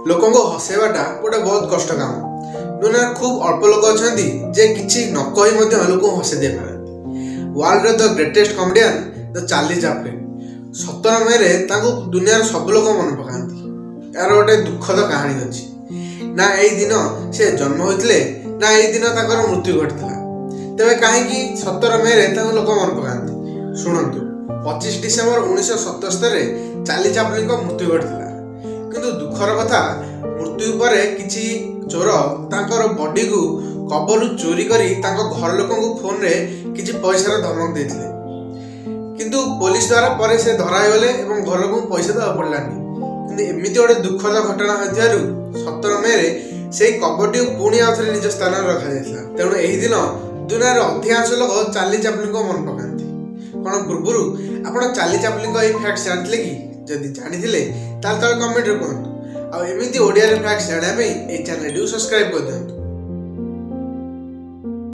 लोक को हसैवाटा गोटे बहुत कष्ट काम। दुनिया खूब अल्प लोक अच्छा जे किसी न कही लोक हसै दे पारती। World the greatest comedian the Charlie Chaplin 17 मई दुनिया सब लोग मन पकाती। यार गोटे दुखद कहानी अच्छी। ना यही दिन से जन्म होते ना यही दिन मृत्यु घटी। तेरे कहीं 17 मई लोक मन पकाती। शुणु 25 डिसेम्बर 1977 चार्ली चैपलिन को मृत्यु घटी। किंतु दुखर कथा मृत्यु पर किसी चोर तांकर बॉडी को कबलू चोरी करी घर लोक फोन रे किसी पैसार धमक देते। किंतु पुलिस द्वारा पर से धरा गले और घर लोक पैसा देवा पड़ानी। कि एमती गोटे दुखद घटना हो 17 मई से कबड्डी पुणी आउ थे निज स्थान रखा जाता। तेणु यही दिन दुनिया अधिकांश लोग चार्ली चैपलिन को मन पकाती। कौन पूर्व आप चार्ली चैपलिन को फैक्ट जानते कि जदि जानी तले कमेंट कहतु। आमती ओडिया फैक्ट्स जानापी चैनल सब्सक्राइब कर दिखाँ।